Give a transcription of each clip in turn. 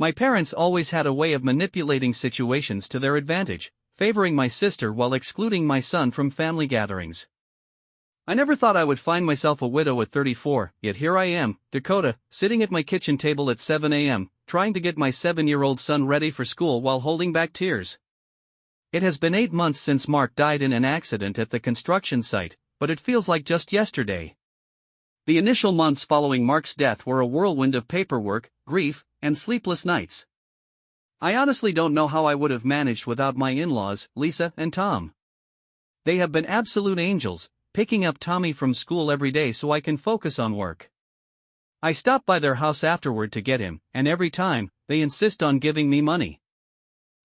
My parents always had a way of manipulating situations to their advantage, favoring my sister while excluding my son from family gatherings. I never thought I would find myself a widow at 34, yet here I am, Dakota, sitting at my kitchen table at 7 a.m., trying to get my 7-year-old son ready for school while holding back tears. It has been 8 months since Mark died in an accident at the construction site, but it feels like just yesterday. The initial months following Mark's death were a whirlwind of paperwork, grief, and sleepless nights. I honestly don't know how I would have managed without my in-laws, Lisa and Tom. They have been absolute angels, picking up Tommy from school every day so I can focus on work. I stop by their house afterward to get him, and every time, they insist on giving me money.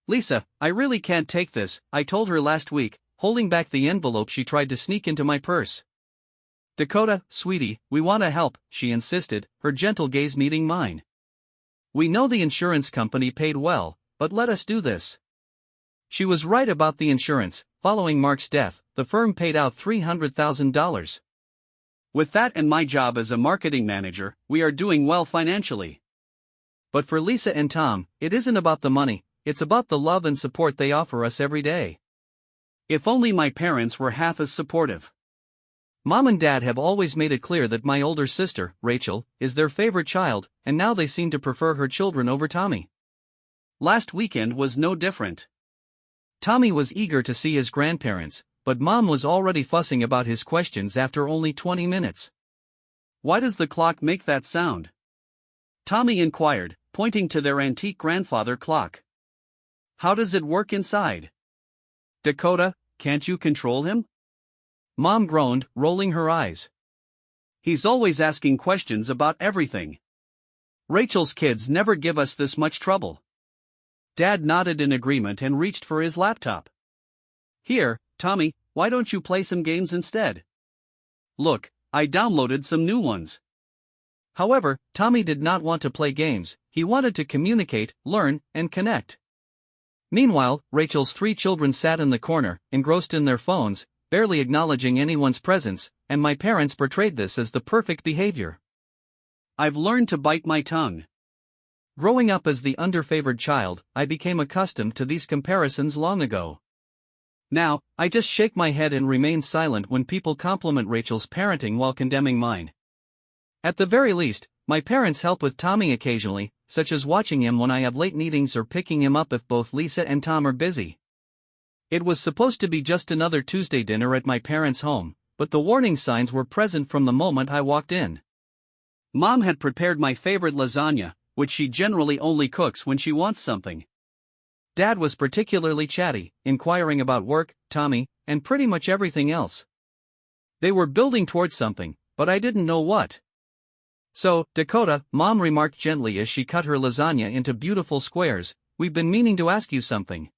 Lisa, I really can't take this, I told her last week, holding back the envelope she tried to sneak into my purse. Dakota, sweetie, we want to help, she insisted, her gentle gaze meeting mine. We know the insurance company paid well, but let us do this. She was right about the insurance. Following Mark's death, the firm paid out $300,000. With that and my job as a marketing manager, we are doing well financially. But for Lisa and Tom, it isn't about the money, it's about the love and support they offer us every day. If only my parents were half as supportive. Mom and Dad have always made it clear that my older sister, Rachel, is their favorite child, and now they seem to prefer her children over Tommy. Last weekend was no different. Tommy was eager to see his grandparents, but Mom was already fussing about his questions after only 20 minutes. Why does the clock make that sound? Tommy inquired, pointing to their antique grandfather clock. How does it work inside? Dakota, can't you control him? Mom groaned, rolling her eyes. He's always asking questions about everything. Rachel's kids never give us this much trouble. Dad nodded in agreement and reached for his laptop. Here, Tommy, why don't you play some games instead? Look, I downloaded some new ones. However, Tommy did not want to play games, he wanted to communicate, learn, and connect. Meanwhile, Rachel's 3 children sat in the corner, engrossed in their phones, barely acknowledging anyone's presence, and my parents portrayed this as the perfect behavior. I've learned to bite my tongue. Growing up as the underfavored child, I became accustomed to these comparisons long ago. Now, I just shake my head and remain silent when people compliment Rachel's parenting while condemning mine. At the very least, my parents help with Tommy occasionally, such as watching him when I have late meetings or picking him up if both Lisa and Tom are busy. It was supposed to be just another Tuesday dinner at my parents' home, but the warning signs were present from the moment I walked in. Mom had prepared my favorite lasagna, which she generally only cooks when she wants something. Dad was particularly chatty, inquiring about work, Tommy, and pretty much everything else. They were building towards something, but I didn't know what. So, Dakota, Mom remarked gently as she cut her lasagna into beautiful squares, we've been meaning to ask you something.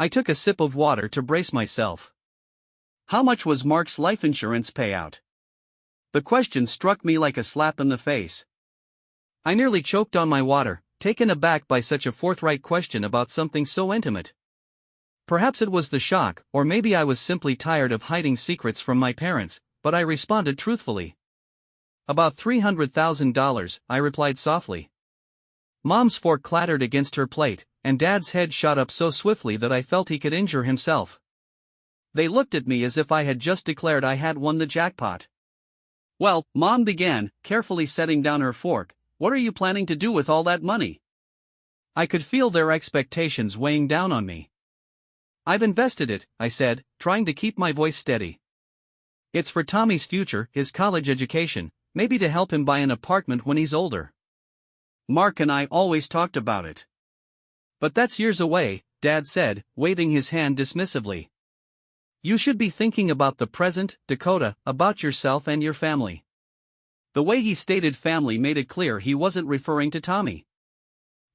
I took a sip of water to brace myself. How much was Mark's life insurance payout? The question struck me like a slap in the face. I nearly choked on my water, taken aback by such a forthright question about something so intimate. Perhaps it was the shock, or maybe I was simply tired of hiding secrets from my parents, but I responded truthfully. About $300,000, I replied softly. Mom's fork clattered against her plate, and Dad's head shot up so swiftly that I felt he could injure himself. They looked at me as if I had just declared I had won the jackpot. Well, Mom began, carefully setting down her fork, what are you planning to do with all that money? I could feel their expectations weighing down on me. I've invested it, I said, trying to keep my voice steady. It's for Tommy's future, his college education, maybe to help him buy an apartment when he's older. Mark and I always talked about it. But that's years away, Dad said, waving his hand dismissively. You should be thinking about the present, Dakota, about yourself and your family. The way he stated family made it clear he wasn't referring to Tommy.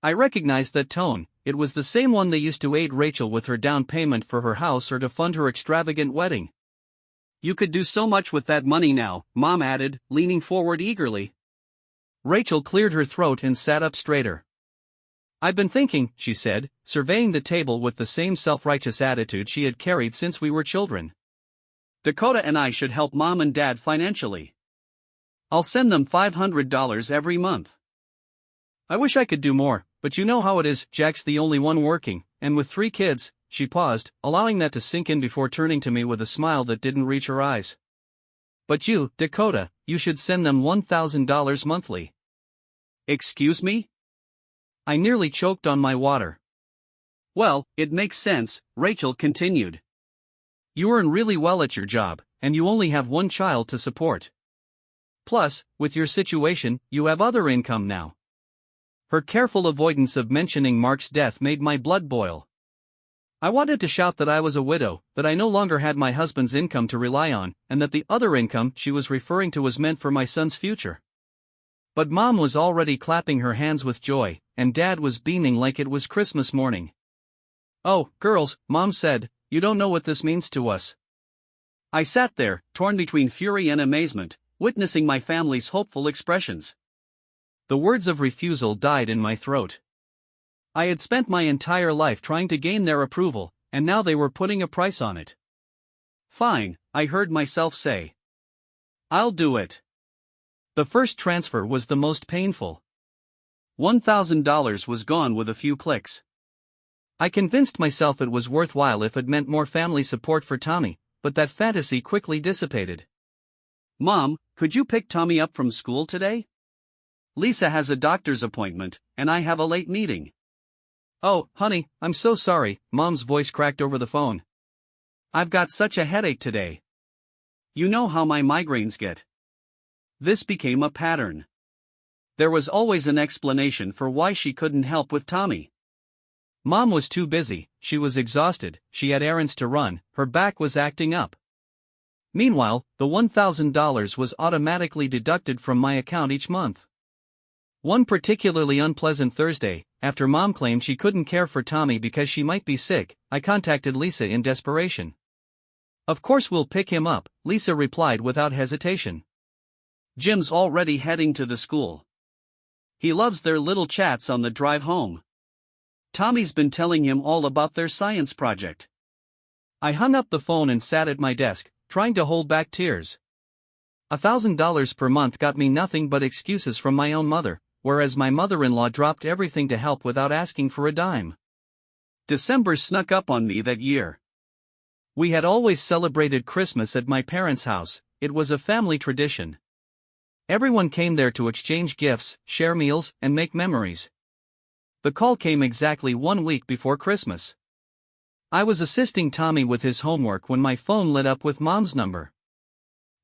I recognized that tone, it was the same one they used to aid Rachel with her down payment for her house or to fund her extravagant wedding. You could do so much with that money now, Mom added, leaning forward eagerly. Rachel cleared her throat and sat up straighter. I've been thinking, she said, surveying the table with the same self-righteous attitude she had carried since we were children. Dakota and I should help Mom and Dad financially. I'll send them $500 every month. I wish I could do more, But you know how it is, Jack's the only one working, and with 3 kids. She paused, allowing that to sink in before turning to me with a smile that didn't reach her eyes. But you, Dakota, you should send them $1,000 monthly. Excuse me? I nearly choked on my water. Well, it makes sense, Rachel continued. You earn really well at your job, and you only have 1 child to support. Plus, with your situation, you have other income now. Her careful avoidance of mentioning Mark's death made my blood boil. I wanted to shout that I was a widow, that I no longer had my husband's income to rely on, and that the other income she was referring to was meant for my son's future. But Mom was already clapping her hands with joy, and Dad was beaming like it was Christmas morning. "Oh, girls," Mom said, "you don't know what this means to us." I sat there, torn between fury and amazement, witnessing my family's hopeful expressions. The words of refusal died in my throat. I had spent my entire life trying to gain their approval, and now they were putting a price on it. "Fine," I heard myself say. "I'll do it." The first transfer was the most painful. $1,000 was gone with a few clicks. I convinced myself it was worthwhile if it meant more family support for Tommy, but that fantasy quickly dissipated. "Mom, could you pick Tommy up from school today? Lisa has a doctor's appointment, and I have a late meeting." "Oh, honey, I'm so sorry," Mom's voice cracked over the phone. "I've got such a headache today. You know how my migraines get." This became a pattern. There was always an explanation for why she couldn't help with Tommy. Mom was too busy, she was exhausted, she had errands to run, her back was acting up. Meanwhile, the $1,000 was automatically deducted from my account each month. One particularly unpleasant Thursday, after Mom claimed she couldn't care for Tommy because she might be sick, I contacted Lisa in desperation. "Of course we'll pick him up," Lisa replied without hesitation. "Jim's already heading to the school. He loves their little chats on the drive home. Tommy's been telling him all about their science project." I hung up the phone and sat at my desk, trying to hold back tears. $1,000 per month got me nothing but excuses from my own mother, whereas my mother-in-law dropped everything to help without asking for a dime. December snuck up on me that year. We had always celebrated Christmas at my parents' house, it was a family tradition. Everyone came there to exchange gifts, share meals, and make memories. The call came exactly 1 week before Christmas. I was assisting Tommy with his homework when my phone lit up with Mom's number.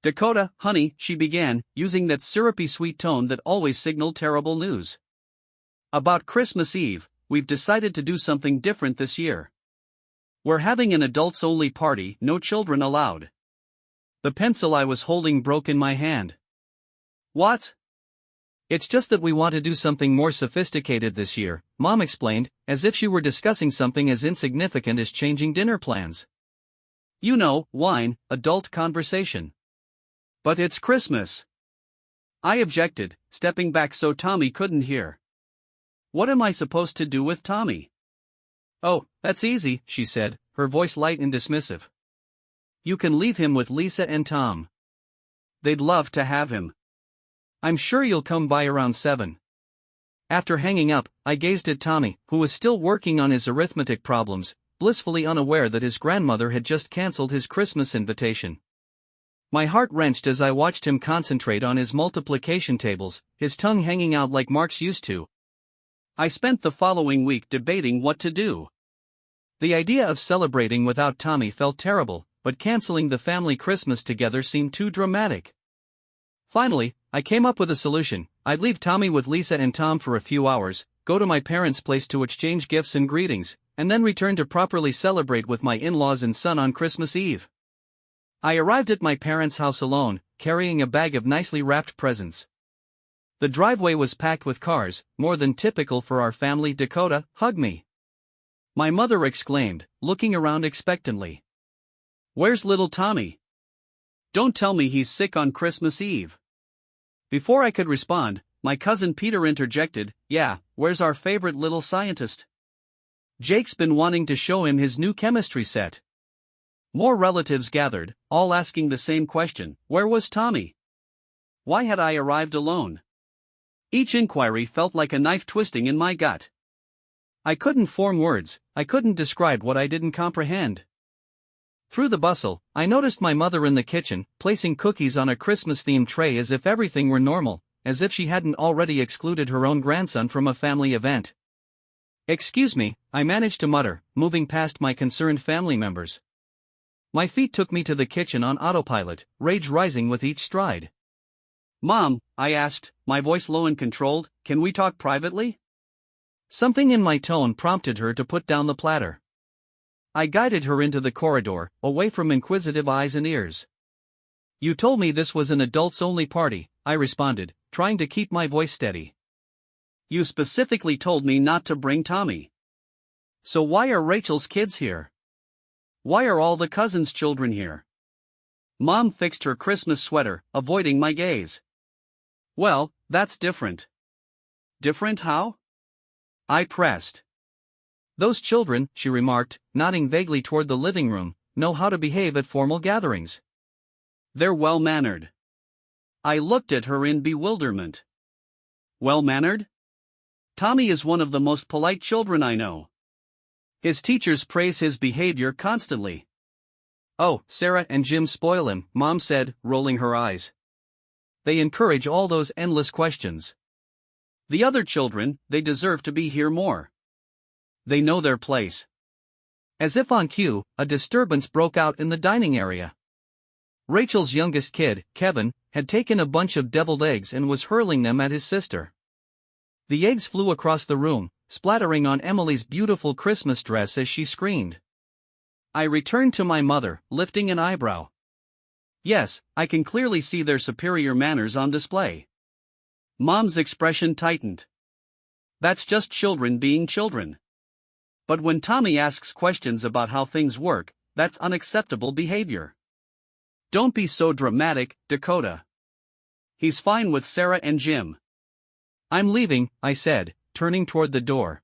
"Dakota, honey," she began, using that syrupy sweet tone that always signaled terrible news. "About Christmas Eve, we've decided to do something different this year. We're having an adults-only party, no children allowed." The pencil I was holding broke in my hand. "What?" "It's just that we want to do something more sophisticated this year," Mom explained, as if she were discussing something as insignificant as changing dinner plans. "You know, wine, adult conversation." "But it's Christmas." I objected, stepping back so Tommy couldn't hear. "What am I supposed to do with Tommy?" "Oh, that's easy," she said, her voice light and dismissive. "You can leave him with Lisa and Tom. They'd love to have him. I'm sure you'll come by around 7. After hanging up, I gazed at Tommy, who was still working on his arithmetic problems, blissfully unaware that his grandmother had just cancelled his Christmas invitation. My heart wrenched as I watched him concentrate on his multiplication tables, his tongue hanging out like Mark's used to. I spent the following week debating what to do. The idea of celebrating without Tommy felt terrible, but canceling the family Christmas together seemed too dramatic. Finally, I came up with a solution. I'd leave Tommy with Lisa and Tom for a few hours, go to my parents' place to exchange gifts and greetings, and then return to properly celebrate with my in-laws and son on Christmas Eve. I arrived at my parents' house alone, carrying a bag of nicely wrapped presents. The driveway was packed with cars, more than typical for our family. "Dakota, hug me," my mother exclaimed, looking around expectantly. "Where's little Tommy? Don't tell me he's sick on Christmas Eve." Before I could respond, my cousin Peter interjected, "Yeah, where's our favorite little scientist? Jake's been wanting to show him his new chemistry set." More relatives gathered, all asking the same question: where was Tommy? Why had I arrived alone? Each inquiry felt like a knife twisting in my gut. I couldn't form words, I couldn't describe what I didn't comprehend. Through the bustle, I noticed my mother in the kitchen, placing cookies on a Christmas-themed tray as if everything were normal, as if she hadn't already excluded her own grandson from a family event. "Excuse me," I managed to mutter, moving past my concerned family members. My feet took me to the kitchen on autopilot, rage rising with each stride. "Mom," I asked, my voice low and controlled, "can we talk privately?" Something in my tone prompted her to put down the platter. I guided her into the corridor, away from inquisitive eyes and ears. "You told me this was an adults-only party," I responded, trying to keep my voice steady. "You specifically told me not to bring Tommy. So why are Rachel's kids here? Why are all the cousins' children here?" Mom fixed her Christmas sweater, avoiding my gaze. "Well, that's different." "Different how?" I pressed. "Those children," she remarked, nodding vaguely toward the living room, "know how to behave at formal gatherings. They're well-mannered." I looked at her in bewilderment. "Well-mannered? Tommy is one of the most polite children I know. His teachers praise his behavior constantly." "Oh, Sarah and Jim spoil him," Mom said, rolling her eyes. "They encourage all those endless questions. The other children, they deserve to be here more. They know their place." As if on cue, a disturbance broke out in the dining area. Rachel's youngest kid, Kevin, had taken a bunch of deviled eggs and was hurling them at his sister. The eggs flew across the room, splattering on Emily's beautiful Christmas dress as she screamed. I returned to my mother, lifting an eyebrow. "Yes, I can clearly see their superior manners on display." Mom's expression tightened. "That's just children being children. But when Tommy asks questions about how things work, that's unacceptable behavior. Don't be so dramatic, Dakota. He's fine with Sarah and Jim." "I'm leaving," I said, turning toward the door.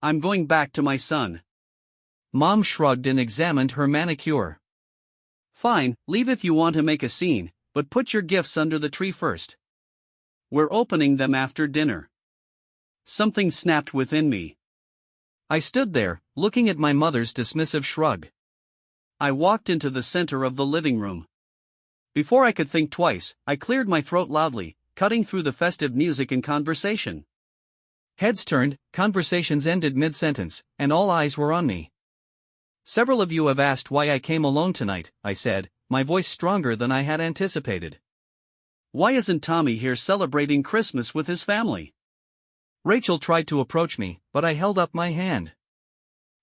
"I'm going back to my son." Mom shrugged and examined her manicure. "Fine, leave if you want to make a scene, but put your gifts under the tree first. We're opening them after dinner." Something snapped within me. I stood there, looking at my mother's dismissive shrug. I walked into the center of the living room. Before I could think twice, I cleared my throat loudly, cutting through the festive music and conversation. Heads turned, conversations ended mid-sentence, and all eyes were on me. "Several of you have asked why I came alone tonight," I said, my voice stronger than I had anticipated. "Why isn't Tommy here celebrating Christmas with his family?" Rachel tried to approach me, but I held up my hand.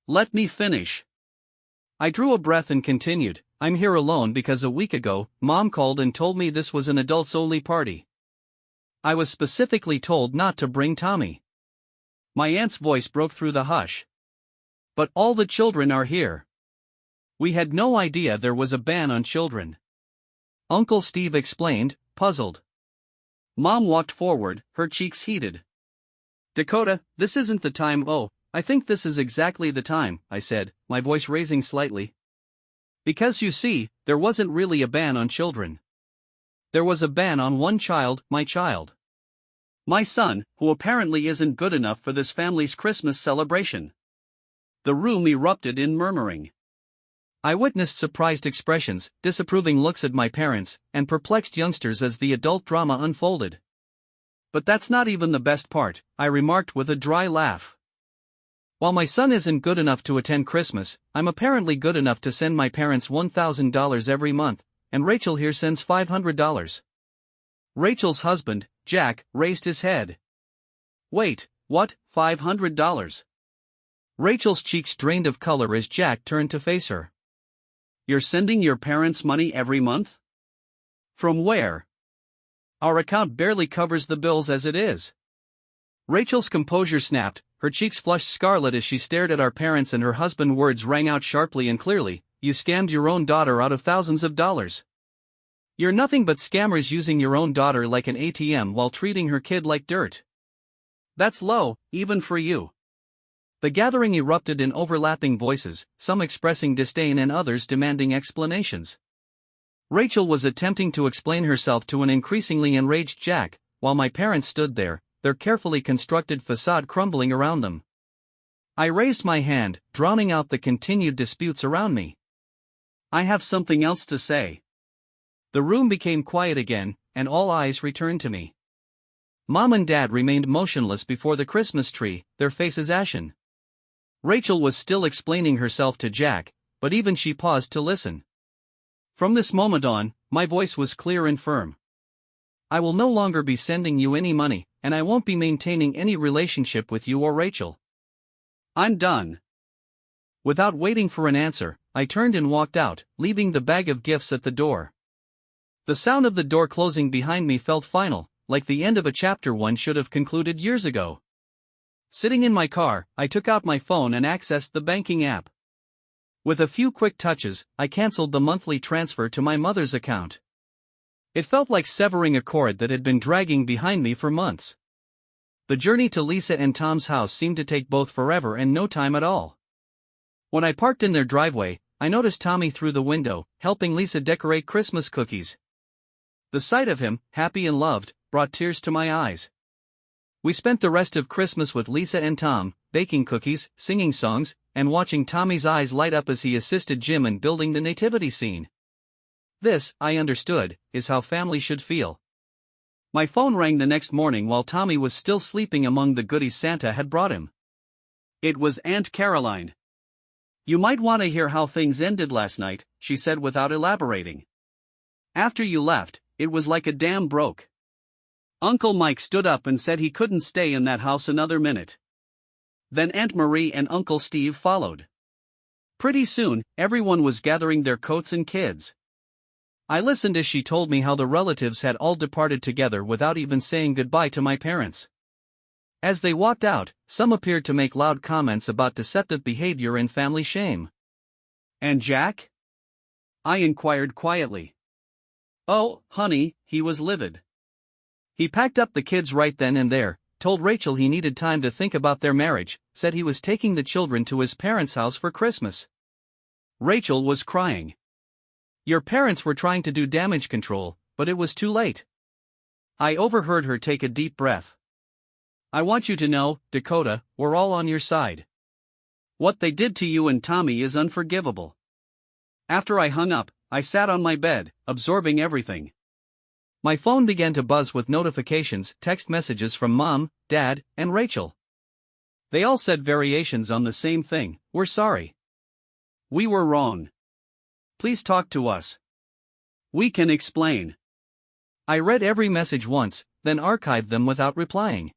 "Let me finish." I drew a breath and continued, "I'm here alone because a week ago, Mom called and told me this was an adults-only party. I was specifically told not to bring Tommy." My aunt's voice broke through the hush. "But all the children are here. We had no idea there was a ban on children." Uncle Steve explained, puzzled. Mom walked forward, her cheeks heated. "Dakota, this isn't the time." "Oh, I think this is exactly the time," I said, my voice raising slightly. "Because you see, there wasn't really a ban on children. There was a ban on one child, my child. My son, who apparently isn't good enough for this family's Christmas celebration." The room erupted in murmuring. I witnessed surprised expressions, disapproving looks at my parents, and perplexed youngsters as the adult drama unfolded. "But that's not even the best part," I remarked with a dry laugh. "While my son isn't good enough to attend Christmas, I'm apparently good enough to send my parents $1,000 every month, and Rachel here sends $500. Rachel's husband, Jack, raised his head. "Wait, what, $500? Rachel's cheeks drained of color as Jack turned to face her. "You're sending your parents money every month? From where? Our account barely covers the bills as it is." Rachel's composure snapped, her cheeks flushed scarlet as she stared at our parents, and her husband's words rang out sharply and clearly, "You scammed your own daughter out of thousands of dollars. You're nothing but scammers using your own daughter like an ATM while treating her kid like dirt. That's low, even for you." The gathering erupted in overlapping voices, some expressing disdain and others demanding explanations. Rachel was attempting to explain herself to an increasingly enraged Jack, while my parents stood there, their carefully constructed facade crumbling around them. I raised my hand, drowning out the continued disputes around me. I have something else to say. The room became quiet again, and all eyes returned to me. Mom and Dad remained motionless before the Christmas tree, their faces ashen. Rachel was still explaining herself to Jack, but even she paused to listen. From this moment on, my voice was clear and firm. I will no longer be sending you any money, and I won't be maintaining any relationship with you or Rachel. I'm done. Without waiting for an answer, I turned and walked out, leaving the bag of gifts at the door. The sound of the door closing behind me felt final, like the end of a chapter one should have concluded years ago. Sitting in my car, I took out my phone and accessed the banking app. With a few quick touches, I canceled the monthly transfer to my mother's account. It felt like severing a cord that had been dragging behind me for months. The journey to Lisa and Tom's house seemed to take both forever and no time at all. When I parked in their driveway, I noticed Tommy through the window, helping Lisa decorate Christmas cookies. The sight of him, happy and loved, brought tears to my eyes. We spent the rest of Christmas with Lisa and Tom, baking cookies, singing songs, and watching Tommy's eyes light up as he assisted Jim in building the nativity scene. This, I understood, is how family should feel. My phone rang the next morning while Tommy was still sleeping among the goodies Santa had brought him. It was Aunt Caroline. You might want to hear how things ended last night, she said without elaborating. After you left, it was like a dam broke. Uncle Mike stood up and said he couldn't stay in that house another minute. Then Aunt Marie and Uncle Steve followed. Pretty soon, everyone was gathering their coats and kids. I listened as she told me how the relatives had all departed together without even saying goodbye to my parents. As they walked out, some appeared to make loud comments about deceptive behavior and family shame. And Jack? I inquired quietly. Oh, honey, he was livid. He packed up the kids right then and there, told Rachel he needed time to think about their marriage, said he was taking the children to his parents' house for Christmas. Rachel was crying. Your parents were trying to do damage control, but it was too late. I overheard her take a deep breath. I want you to know, Dakota, we're all on your side. What they did to you and Tommy is unforgivable. After I hung up, I sat on my bed, absorbing everything. My phone began to buzz with notifications, text messages from Mom, Dad, and Rachel. They all said variations on the same thing: we're sorry. We were wrong. Please talk to us. We can explain. I read every message once, then archived them without replying.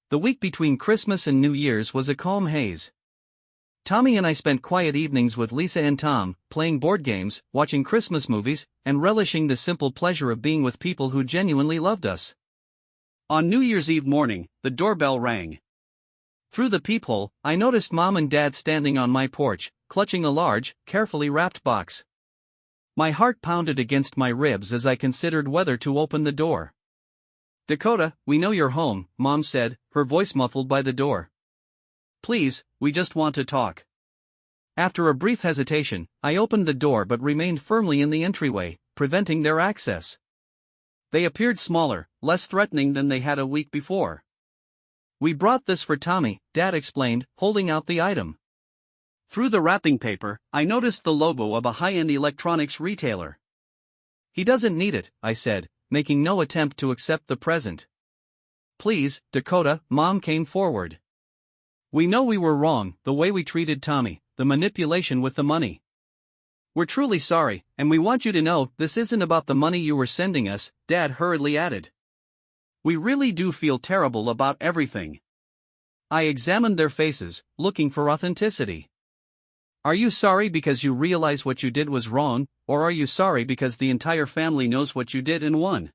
The week between Christmas and New Year's was a calm haze. Tommy and I spent quiet evenings with Lisa and Tom, playing board games, watching Christmas movies, and relishing the simple pleasure of being with people who genuinely loved us. On New Year's Eve morning, the doorbell rang. Through the peephole, I noticed Mom and Dad standing on my porch, clutching a large, carefully wrapped box. My heart pounded against my ribs as I considered whether to open the door. Dakota, we know you're home, Mom said, her voice muffled by the door. Please, we just want to talk. After a brief hesitation, I opened the door but remained firmly in the entryway, preventing their access. They appeared smaller, less threatening than they had a week before. We brought this for Tommy, Dad explained, holding out the item. Through the wrapping paper, I noticed the logo of a high-end electronics retailer. He doesn't need it, I said, making no attempt to accept the present. Please, Dakota, Mom came forward. We know we were wrong, the way we treated Tommy, the manipulation with the money. We're truly sorry, and we want you to know this isn't about the money you were sending us, Dad hurriedly added. We really do feel terrible about everything. I examined their faces, looking for authenticity. Are you sorry because you realize what you did was wrong, or are you sorry because the entire family knows what you did and won?